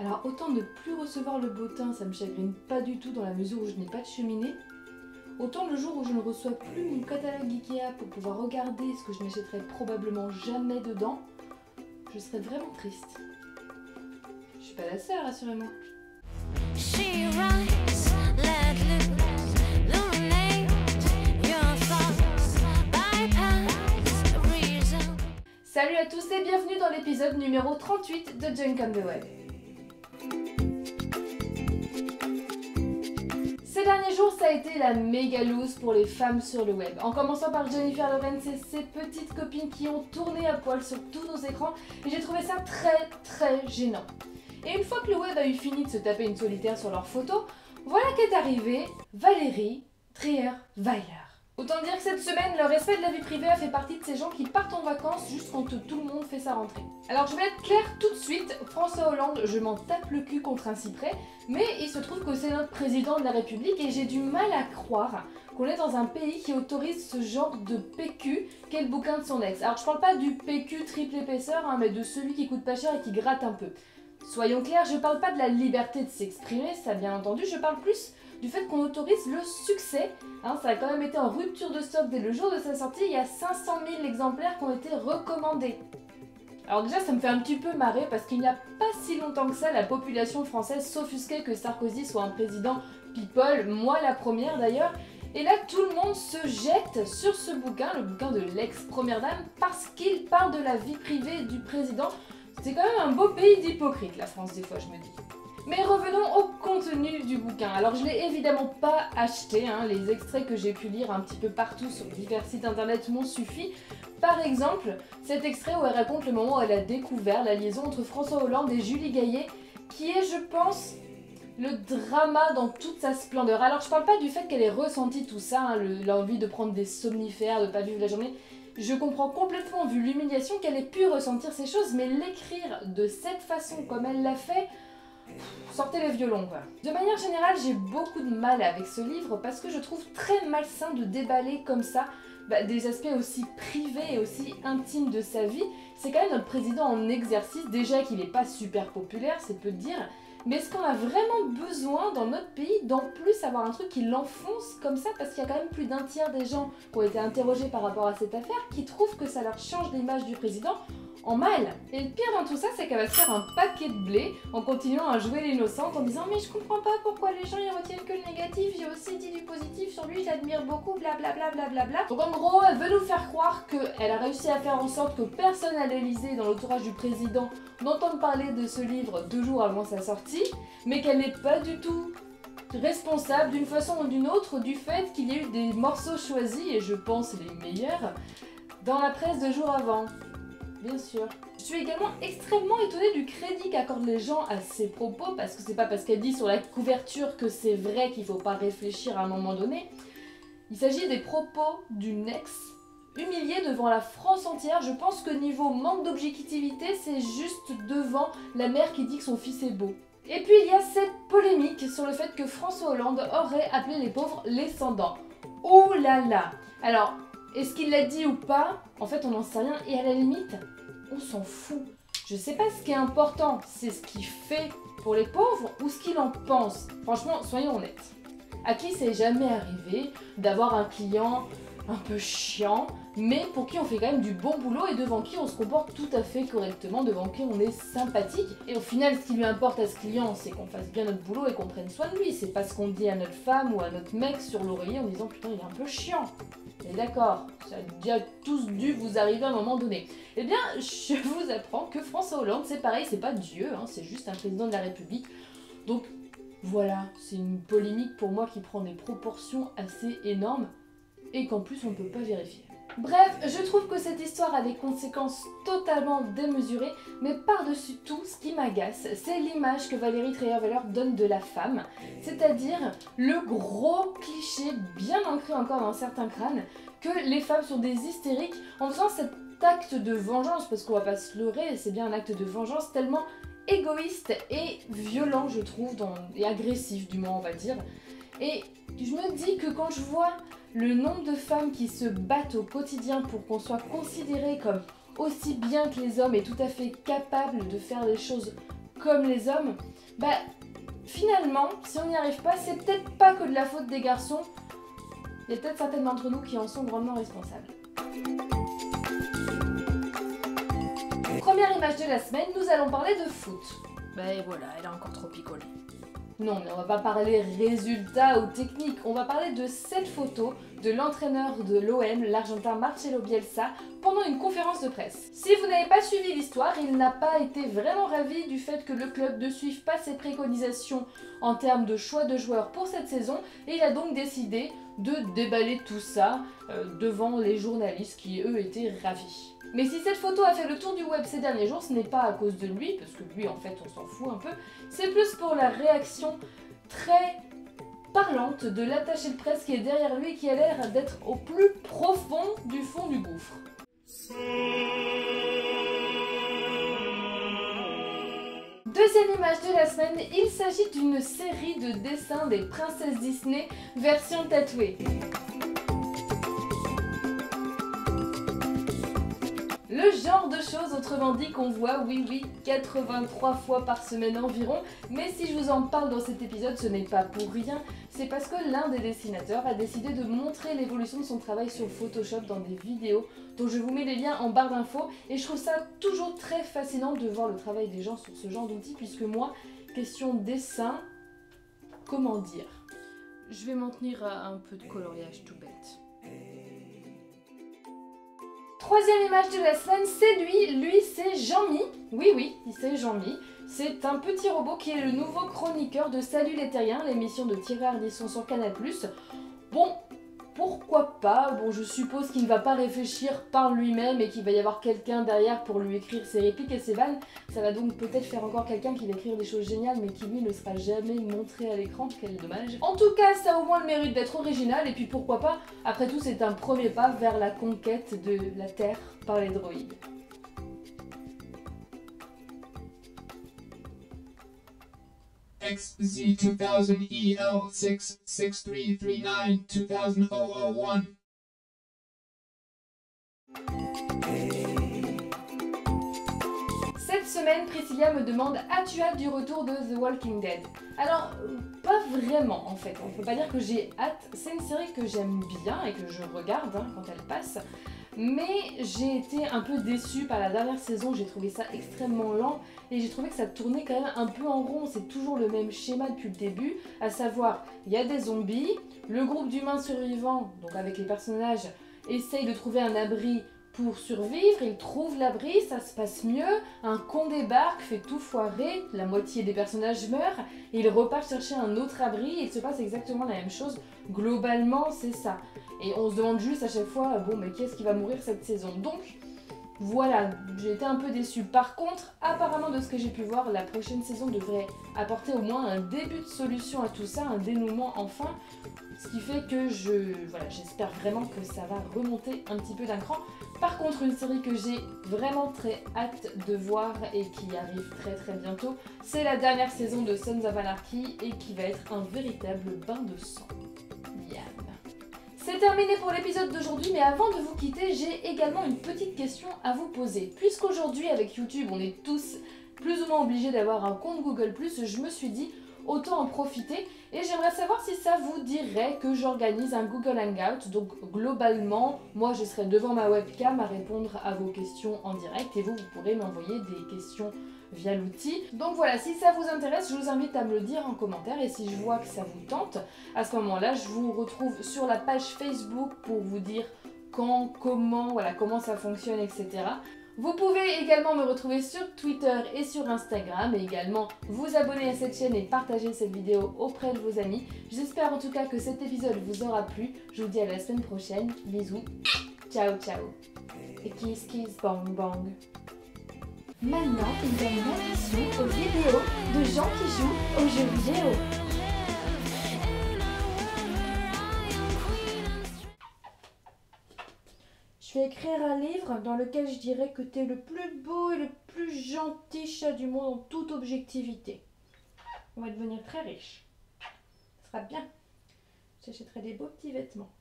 Alors autant ne plus recevoir le beau temps, ça me chagrine pas du tout dans la mesure où je n'ai pas de cheminée, autant le jour où je ne reçois plus mon catalogue Ikea pour pouvoir regarder ce que je n'achèterai probablement jamais dedans, je serais vraiment triste. Je suis pas la seule, rassurez-moi. Salut à tous et bienvenue dans l'épisode numéro 38 de Junk on the Web. Ces derniers jours, ça a été la méga loose pour les femmes sur le web. En commençant par Jennifer Lawrence et ses petites copines qui ont tourné à poil sur tous nos écrans, et j'ai trouvé ça très gênant. Et une fois que le web a eu fini de se taper une solitaire sur leurs photos, voilà qu'est arrivée Valérie Trierweiler. Autant dire que cette semaine, le respect de la vie privée a fait partie de ces gens qui partent en vacances juste quand tout le monde fait sa rentrée. Alors je vais être claire tout de suite, François Hollande, je m'en tape le cul contre un cyprès, mais il se trouve que c'est notre président de la République et j'ai du mal à croire qu'on est dans un pays qui autorise ce genre de PQ qu'est le bouquin de son ex. Alors je parle pas du PQ triple épaisseur, mais de celui qui coûte pas cher et qui gratte un peu. Soyons clairs, je parle pas de la liberté de s'exprimer, ça bien entendu, je parle plus du fait qu'on autorise le succès. Ça a quand même été en rupture de stock dès le jour de sa sortie, il y a 500 000 exemplaires qui ont été recommandés. Alors déjà ça me fait un petit peu marrer parce qu'il n'y a pas si longtemps que ça, la population française s'offusquait que Sarkozy soit un président people, moi la première d'ailleurs, et là tout le monde se jette sur ce bouquin, le bouquin de l'ex-première dame, parce qu'il parle de la vie privée du président. C'est quand même un beau pays d'hypocrites la France des fois je me dis. Mais revenons au contenu du bouquin. Alors je l'ai évidemment pas acheté, les extraits que j'ai pu lire un petit peu partout sur divers sites internet m'ont suffi. Par exemple, cet extrait où elle raconte le moment où elle a découvert la liaison entre François Hollande et Julie Gaillet, qui est, je pense, le drama dans toute sa splendeur. Alors je parle pas du fait qu'elle ait ressenti tout ça, l'envie de prendre des somnifères, de pas vivre la journée. Je comprends complètement, vu l'humiliation, qu'elle ait pu ressentir ces choses, mais l'écrire de cette façon, comme elle l'a fait, sortez les violons quoi. De manière générale, j'ai beaucoup de mal avec ce livre parce que je trouve très malsain de déballer comme ça des aspects aussi privés et aussi intimes de sa vie. C'est quand même notre président en exercice, déjà qu'il n'est pas super populaire, c'est peu de dire, mais est-ce qu'on a vraiment besoin dans notre pays d'en plus avoir un truc qui l'enfonce comme ça, parce qu'il y a quand même plus d'un tiers des gens qui ont été interrogés par rapport à cette affaire qui trouvent que ça leur change l'image du président en mal. Et le pire dans tout ça, c'est qu'elle va se faire un paquet de blé en continuant à jouer l'innocente en disant « Mais je comprends pas pourquoi les gens y retiennent que le négatif, j'ai aussi dit du positif sur lui, j'admire beaucoup, blablabla blablabla. » Donc en gros, elle veut nous faire croire qu'elle a réussi à faire en sorte que personne à l'Elysée dans l'entourage du président n'entende parler de ce livre 2 jours avant sa sortie, mais qu'elle n'est pas du tout responsable d'une façon ou d'une autre du fait qu'il y ait eu des morceaux choisis, et je pense les meilleurs, dans la presse 2 jours avant. Bien sûr. Je suis également extrêmement étonnée du crédit qu'accordent les gens à ses propos, parce que c'est pas parce qu'elle dit sur la couverture que c'est vrai qu'il faut pas réfléchir à un moment donné. Il s'agit des propos d'une ex humiliée devant la France entière. Je pense que niveau manque d'objectivité, c'est juste devant la mère qui dit que son fils est beau. Et puis il y a cette polémique sur le fait que François Hollande aurait appelé les pauvres les sans-dents. Oh là là. Alors, est-ce qu'il l'a dit ou pas? En fait, on n'en sait rien et à la limite, on s'en fout. Je sais pas ce qui est important, c'est ce qu'il fait pour les pauvres ou ce qu'il en pense. Franchement, soyons honnêtes. À qui c'est jamais arrivé d'avoir un client un peu chiant, mais pour qui on fait quand même du bon boulot et devant qui on se comporte tout à fait correctement, devant qui on est sympathique. Et au final, ce qui lui importe à ce client, c'est qu'on fasse bien notre boulot et qu'on prenne soin de lui. C'est pas ce qu'on dit à notre femme ou à notre mec sur l'oreiller en disant « Putain, il est un peu chiant ». Et d'accord, ça a déjà tous dû vous arriver à un moment donné. Eh bien, je vous apprends que François Hollande, c'est pareil, c'est pas Dieu, c'est juste un président de la République. Donc voilà, c'est une polémique pour moi qui prend des proportions assez énormes et qu'en plus on ne peut pas vérifier. Bref, je trouve que cette histoire a des conséquences totalement démesurées, mais par-dessus tout, ce qui m'agace, c'est l'image que Valérie Trierweiler donne de la femme, c'est-à-dire le gros cliché bien ancré encore dans certains crânes, que les femmes sont des hystériques en faisant cet acte de vengeance, parce qu'on va pas se leurrer, c'est bien un acte de vengeance tellement égoïste et violent, je trouve, et agressif du moins on va dire. Et je me dis que quand je vois le nombre de femmes qui se battent au quotidien pour qu'on soit considéré comme aussi bien que les hommes et tout à fait capable de faire les choses comme les hommes, bah finalement, si on n'y arrive pas, c'est peut-être pas que de la faute des garçons, il y a peut-être certaines d'entre nous qui en sont grandement responsables. Première image de la semaine, nous allons parler de foot. Bah et voilà, elle a encore trop picolé. Non, mais on va pas parler résultats ou techniques, on va parler de cette photo de l'entraîneur de l'OM, l'Argentin Marcelo Bielsa, pendant une conférence de presse. Si vous n'avez pas suivi l'histoire, il n'a pas été vraiment ravi du fait que le club ne suive pas ses préconisations en termes de choix de joueurs pour cette saison, et il a donc décidé de déballer tout ça devant les journalistes qui, eux, étaient ravis. Mais si cette photo a fait le tour du web ces derniers jours, ce n'est pas à cause de lui, parce que lui, en fait, on s'en fout un peu, c'est plus pour la réaction très parlante de l'attaché de presse qui est derrière lui et qui a l'air d'être au plus profond du fond du gouffre. Deuxième image de la semaine, il s'agit d'une série de dessins des princesses Disney version tatouée. Le genre de choses, autrement dit, qu'on voit, oui, 83 fois par semaine environ, mais si je vous en parle dans cet épisode, ce n'est pas pour rien, c'est parce que l'un des dessinateurs a décidé de montrer l'évolution de son travail sur Photoshop dans des vidéos, dont je vous mets les liens en barre d'infos, et je trouve ça toujours très fascinant de voir le travail des gens sur ce genre d'outils, puisque moi, question dessin, comment dire, Je vais m'en tenir à un peu de coloriage tout bête. Troisième image de la semaine, c'est lui c'est Jean-Mi. Oui, c'est Jean-Mi. C'est un petit robot qui est le nouveau chroniqueur de Salut les Terriens, l'émission de Thierry Ardisson sur Canal+. Bon, pourquoi pas? Bon, je suppose qu'il ne va pas réfléchir par lui-même et qu'il va y avoir quelqu'un derrière pour lui écrire ses répliques et ses vannes. Ça va donc peut-être faire encore quelqu'un qui va écrire des choses géniales mais qui lui ne sera jamais montré à l'écran, quel dommage. En tout cas, ça a au moins le mérite d'être original et puis pourquoi pas, après tout c'est un premier pas vers la conquête de la Terre par les droïdes. XZ2000EL66339200001. Cette semaine, Priscilla me demande « As-tu hâte du retour de The Walking Dead ?» Alors, pas vraiment en fait, on peut pas dire que j'ai hâte, c'est une série que j'aime bien et que je regarde quand elle passe, mais j'ai été un peu déçue par la dernière saison, j'ai trouvé ça extrêmement lent et j'ai trouvé que ça tournait quand même un peu en rond, c'est toujours le même schéma depuis le début, à savoir, il y a des zombies, le groupe d'humains survivants, donc avec les personnages, essaye de trouver un abri pour survivre, ils trouvent l'abri, ça se passe mieux, un con débarque, fait tout foirer, la moitié des personnages meurent, et ils repartent chercher un autre abri, et il se passe exactement la même chose, globalement c'est ça. Et on se demande juste à chaque fois, bon mais qui est-ce qui va mourir cette saison? Donc voilà, j'ai été un peu déçue. Par contre, apparemment de ce que j'ai pu voir, la prochaine saison devrait apporter au moins un début de solution à tout ça, un dénouement enfin. Ce qui fait que j'espère vraiment que ça va remonter un petit peu d'un cran. Par contre, une série que j'ai vraiment très hâte de voir et qui arrive très bientôt, c'est la dernière saison de Sons of Anarchy et qui va être un véritable bain de sang. Miam. C'est terminé pour l'épisode d'aujourd'hui, mais avant de vous quitter, j'ai également une petite question à vous poser. Puisqu'aujourd'hui, avec YouTube, on est tous plus ou moins obligés d'avoir un compte Google+, je me suis dit, autant en profiter. Et j'aimerais savoir si ça vous dirait que j'organise un Google Hangout. Donc globalement, moi je serai devant ma webcam à répondre à vos questions en direct. Et vous pourrez m'envoyer des questions via l'outil. Donc voilà, si ça vous intéresse, je vous invite à me le dire en commentaire. Et si je vois que ça vous tente, à ce moment-là, je vous retrouve sur la page Facebook pour vous dire quand, comment, voilà, comment ça fonctionne, etc. Vous pouvez également me retrouver sur Twitter et sur Instagram et également vous abonner à cette chaîne et partager cette vidéo auprès de vos amis. J'espère en tout cas que cet épisode vous aura plu. Je vous dis à la semaine prochaine. Bisous. Ciao ciao. Et kiss kiss bang bang. Maintenant, une dernière attention aux vidéos de gens qui jouent aux jeux vidéo. Je vais écrire un livre dans lequel je dirais que t'es le plus beau et le plus gentil chat du monde en toute objectivité. On va devenir très riche. Ce sera bien. J'achèterai des beaux petits vêtements.